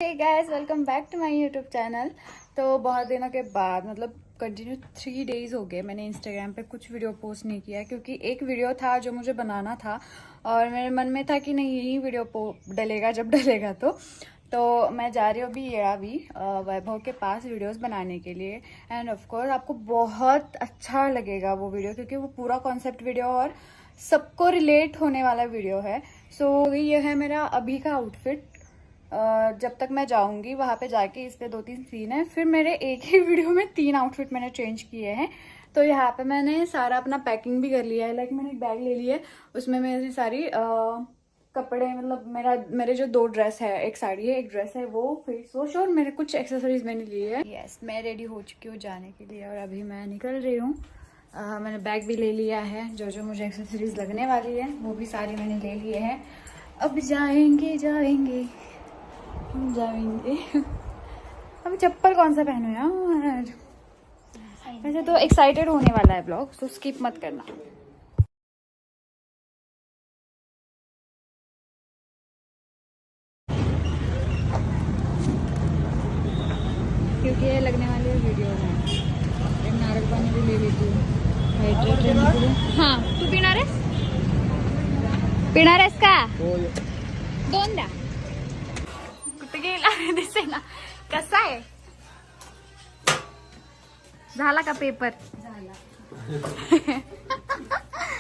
हे guys, welcome back to my YouTube channel. तो बहुत दिनों के बाद मतलब कंटिन्यू 3 डेज हो गए मैंने इंस्टाग्राम पे कुछ वीडियो पोस्ट नहीं किया, क्योंकि एक वीडियो था जो मुझे बनाना था और मेरे मन में था कि नहीं यही वीडियो डलेगा जब डलेगा। तो मैं जा रही हूँ अभी येड़ावी वैभव के पास वीडियोस बनाने के लिए। एंड ऑफ कोर्स आपको बहुत अच्छा लगेगा वो वीडियो, क्योंकि वो पूरा कॉन्सेप्ट वीडियो और सबको रिलेट होने वाला वीडियो है। सो ये है मेरा अभी का आउटफिट। जब तक मैं जाऊंगी वहां पे जाके इस पे 2-3 सीन है, फिर मेरे एक ही वीडियो में 3 आउटफिट मैंने चेंज किए हैं। तो यहाँ पे मैंने सारा अपना पैकिंग भी कर लिया है। लाइक मैंने एक बैग ले लिया है, उसमें मेरी सारी कपड़े मतलब मेरे जो 2 ड्रेस है, एक साड़ी है एक ड्रेस है, वो फेस वॉश और मेरे कुछ एक्सेसरीज मैंने लिए है। यस, मैं रेडी हो चुकी हूँ जाने के लिए और अभी मैं निकल रही हूँ। मैंने बैग भी ले लिया है, जो मुझे एक्सेसरीज लगने वाली है वो भी सारी मैंने ले लिए हैं। अब जाएंगे अब चप्पल कौन सा पहनूं यार। वैसे तो एक्साइटेड होने वाला है ब्लॉग, तो स्किप मत करना। क्योंकि ये लगने वाली है वीडियो में। एक नारक पानी भी ले लेती हूँ हाइड्रेट रहने के लिए। हाँ, तू पीना रेस का 2 द्या कुठे गेला दिसे ना। कसा आहे, झाला का पेपर?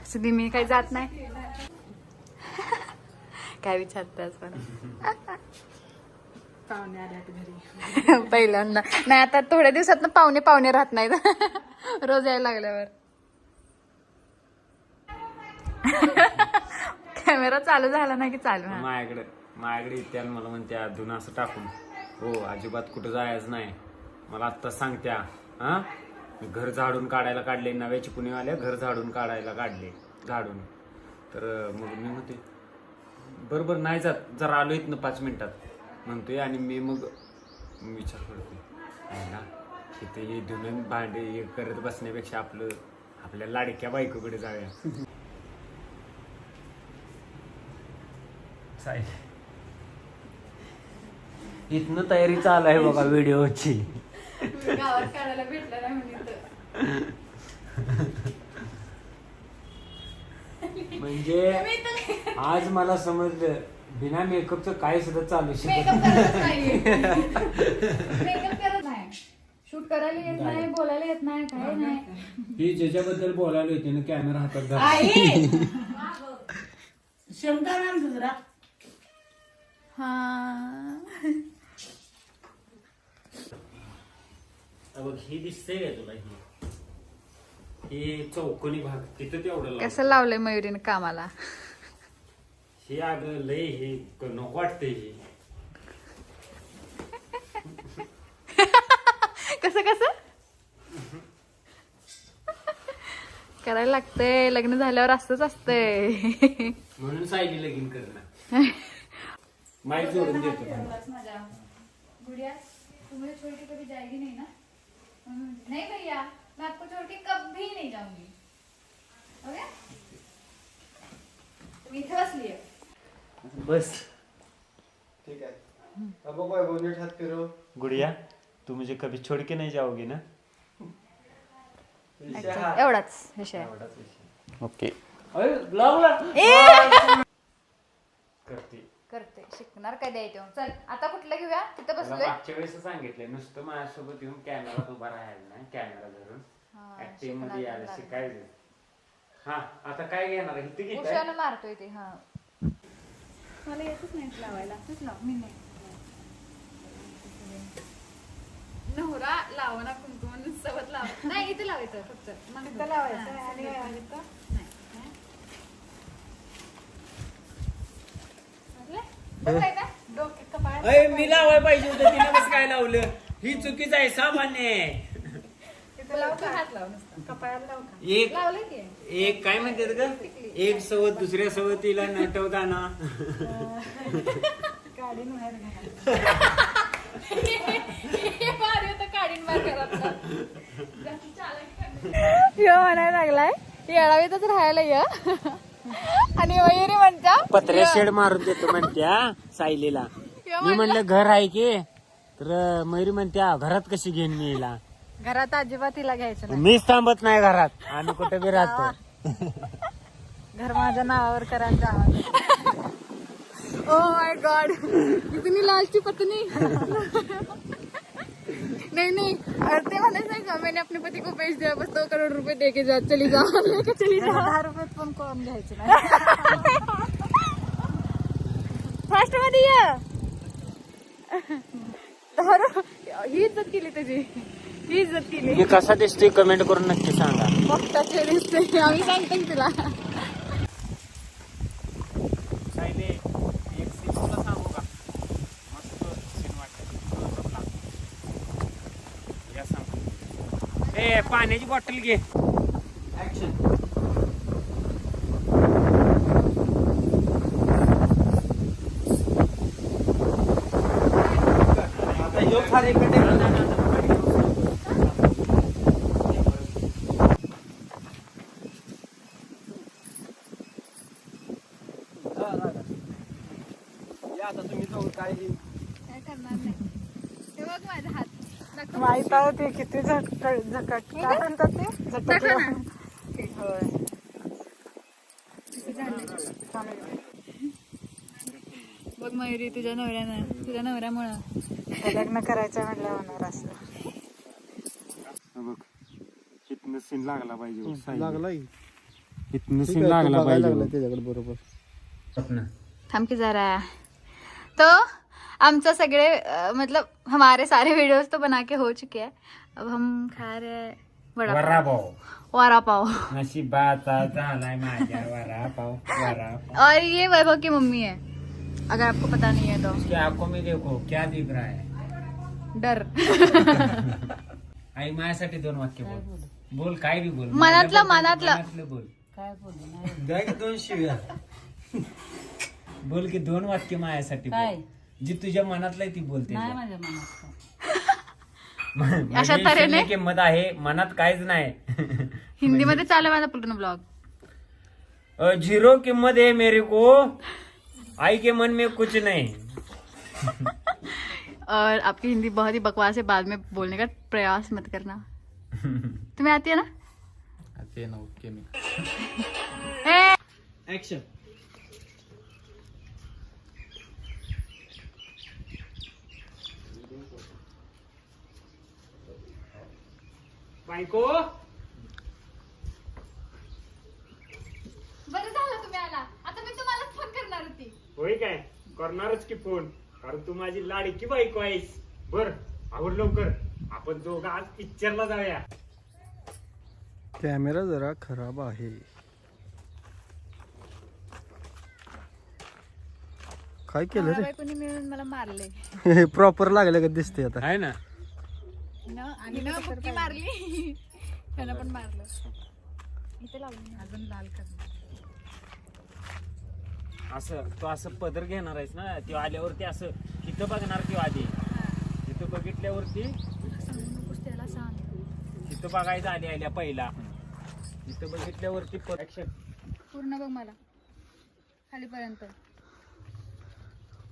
असं मी काही जात नाही काय विचारतेस पण पाहुणे आल्यात घरी पहिल्यांदा नाही, आता थोड्या दिवसात पाहुणे राहत नाहीत रोज यायला लागल्यावर। कॅमेरा चालू झाला नाही की चालू आहे माझ्याकडे इथे मला म्हणते अजून असं टाकून हो अजिबात कुठं जायचं नाही, मला आत्ताच सांगत्या हा घर झाडून काढायला काढले, नव्याची पुणेवाल्या घर झाडून काढायला काढले झाडून। तर मग मी म्हणते बरोबर नाही जात, जरा आलो इथनं 5 मिनिटात म्हणतोय आणि मी मग विचार करतोय ना इथे हे धुणं भांडे हे करत बसण्यापेक्षा आपल्या लाडक्या बायकोकडे जाऊया। इथनं तयारी चालू आहे बघा व्हिडिओची। गावात काढायला भेटलं नाही म्हणजे आज मला समजलं बिना मेकअपचं काय सुद्धा चालू मेकअप करत नाही, शूट करायला येत नाही, बोलायला येत नाही, काय नाही। ही ज्याच्याबद्दल बोलायला होती ना कॅमेरा हातात धर शंका नाम दुसरा हा बघ ही दिसते का तुला? ही चौकोनी भाग तिथं तेवढं कसं लावलंय मयुरीने कामाला। हे अगं लय हे नको वाटतंय हे कसं करायला लागतंय, लग्न झाल्यावर असंच असतंय। म्हणून सायली लगीन करणं माहीत जोडून देतो। गुड़िया तुम्हें छोड़ के कभी जाएगी नहीं ना? नहीं भैया, मैं आपको छोड़ के कभी नहीं जाऊंगी। ओके, तुम इथे बसली है बस ठीक है। अब कोई बोलने हाथ फिरो गुड़िया, तू मुझे कभी छोड़ के नहीं जाओगी ना? एवढाच विषय। ओके करते शिकणार काय द्यायचं। चल आता कुठलं घेऊया, तिथं बसलोय। मागच्या वेळेस सांगितलं नुसतं माझ्यासोबत येऊन कॅमेरा उभा राहायला नाही, कॅमेरा धरून ऍक्टिंग मध्ये यायला शिकायचं। हा आता काय घेणार आहे? किती घेत उशाला मारतोय ते। हा मला येतच नाही लावायला, तूच लाव, मी नाही। नवरा लावणा कुंकुम सवत लाव नाही, इथे लावायचं फक्त मग लावायचं आणि नाही। मी लावाय पाहिजे होतं, तिने कसं काय लावलं? ही चुकीच आहे, सामान्य आहे। एक काय म्हणतात का, एक सवत दुसऱ्या सवतीला नटवताना काढीन म्हणायला लागलाय येळावीतच राहायला या आणि मयुरी म्हणता पत्र्या शेड मारून देतो म्हणत्या सायलीला। मी म्हणलं घर आहे की, तर मयुरी म्हणत्या घरात कशी घेईन मी हिला. घरात अजिबात तिला घ्यायचं नाही. मीच थांबत नाही घरात, आम्ही कुठे बी राहतो. घर माझ्या नावावर करायचं. ओ माय गॉड, इतनी लालची पत्नी. नहीं और ते म्हणायचं का, मैंने अपने पति को बेच दिया, बस 2 करोड़ रुपए दे के जा, चली जा, लेके चली जा. 10 रुपयात पण कोण घ्यायचं नाही. फास्ट मध्ये ये. ही इज्जत केली त्याची, ही इज्जत केली. मी कसा दिसतोय कमेंट करून नक्की सांगा. मोठाचे दिसते, आम्ही सांगतो की तुला. एक सीन तुला सांगू का, मस्त सीन वाटत. या सांग. ए पाण्याची बॉटल घे. आता ह्यो फार इकडे आता तुम्ही दोघं काय काय करणार नाही. हे बघ माझा हात. माहित आहे ते किती झटक काय म्हणतात ते झटक. होय. बघ मयुरी, तुझ्या नवऱ्यामुळं लग्न करायचं म्हटलं होणार असं. बघ इथनं सीन लागला पाहिजे. लागला इथनं सीन लागला पाहिजे. त्याच्याकडे बरोबर. थम की जरा. तो हमसे सगळे मतलब हमारे सारे वीडियोस तो बना के हो चुके हैं. अब हम खा रहे हैं वड़ा पाव. नशिबाचा झालाय माझ्या वडापाव. और ये वैभव की मम्मी है, अगर आपको पता नहीं है तो. उसकी आंखों में देखो क्या दिख रहा है. डर. आई माझ्यासाठी 2 वाक्य बोल. बोल काय बी बोल. मनातलं बोल. काय बोलू द्या की 2 शिव्या. बोल की 2 वाक्य माझ्यासाठी बोल. जी तुझ्या मनातलं आहे ती बोलते. माझ्या मनात अशा तऱ्हेने किंमत आहे, मनात काहीच नाही. हिंदी मध्ये चालू आहे माझा पूर्ण ब्लॉग. 0 किंमत है मेरे को, आई के मन में कुछ नहीं. और आपकी हिंदी बहुत ही बकवास है, बाद में बोलने का प्रयास मत करना. तुम्हें आती है ना? आते ना. ओके. ऍक्शन. बायको बरं झालं तुम्ही आला. आता मी तुम्हालाच फोन करणार होती. होय काय करणारच की फोन, कारण तू माझी लाडकी बायको आहेस. बर आवड लवकर, आपण दोघं आज पिक्चरला जाऊया. कॅमेरा जरा खराब आहे. काय केलं रे? कोणी मिळून मला मारले. प्रॉपर लागलं का दिसते आता. आहे ना. आणि ना बुक्की मारली, त्याला पण मारलं. इथे लावली अजून लाल कर. असं तो असं पदर घेणार आहेस ना, ते आल्यावरती असं इथं बघणार किंवा आधी इथं बघितल्यावरती त्याला सांग. इथं बघायचं आधी आल्या पहिला. इथं बघितल्यावरती ऍक्शन. पूर्ण बघ मला खालीपर्यंत.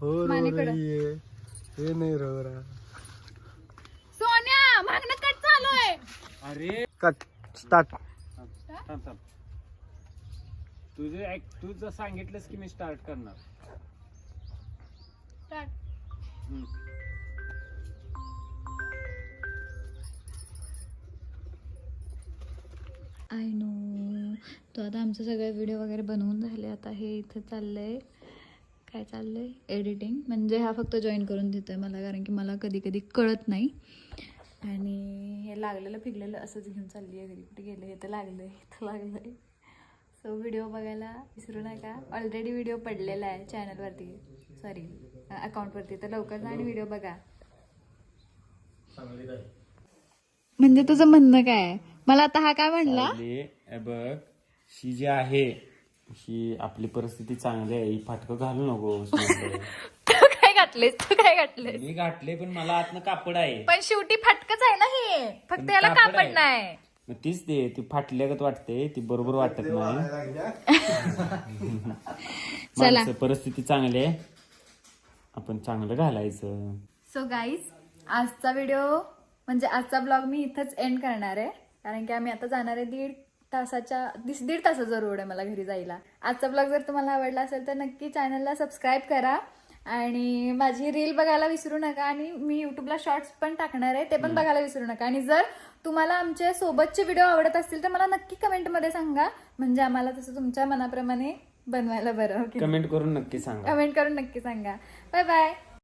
हो रो मानेकडं. रही है, हे नाही रो रहा. सोन्या मागणं कट चालू आहे. अरे कट स्टार्ट. थांब थांब. तू जर सांगितलंस की मी स्टार्ट करणार. स्टार्ट. I know. तो आता आमचं सगळे व्हिडिओ वगैरे बनवून झाले. आता हे इथं चाललंय, काय चाललंय एडिटिंग. म्हणजे हा फक्त जॉईन करून देतोय मला, कारण की मला कधी कधी कळत नाही. आणि हे लागलेलं फिगलेलं असंच घेऊन चालली आहे घरी. कुठे गेलं हे तर लागलंय, इथं लागलंय. सो व्हिडिओ बघायला विसरू नका. ऑलरेडी व्हिडिओ पडलेला आहे चॅनलवरती, सॉरी अकाउंटवरती, तर लवकर जा आणि व्हिडिओ बघा. म्हणजे तुझं म्हणणं काय? मला आता हा काय म्हणला? बघ ही जी आहे ही आपली परिस्थिती चांगली आहे, ही फाटकं घालू नको. तू काय घातलेस? मी घातले पण मला आतनं कापड आहे. पण शेवटी फाटकच आहे ना हे, फक्त याला कापड कापड आहे. नाही. मग तीच ती फाटल्यागत वाटते, ती बरोबर वाटत नाही. चला. परिस्थिती चांगली आहे आपण चांगलं घालायचं. सो गाईज, आजचा व्हिडिओ म्हणजे आजचा ब्लॉग मी इथंच एंड करणार आहे, कारण की आम्ही आता जाणार आहे दीड तासाचा रोड आहे मला घरी जायला. आजचा ब्लॉग जर तुम्हाला आवडला असेल तर नक्की चॅनलला सबस्क्राईब करा आणि माझी रील बघायला विसरू नका. आणि मी युट्यूबला शॉर्ट्स पण टाकणार आहे, ते पण बघायला विसरू नका. आणि जर तुम्हाला आमच्या सोबतचे व्हिडिओ आवडत असतील तर मला नक्की कमेंटमध्ये सांगा, म्हणजे आम्हाला तसं तुमच्या मनाप्रमाणे बनवायला बरं. कमेंट करून नक्की सांगा. कमेंट करून नक्की सांगा. Bye bye.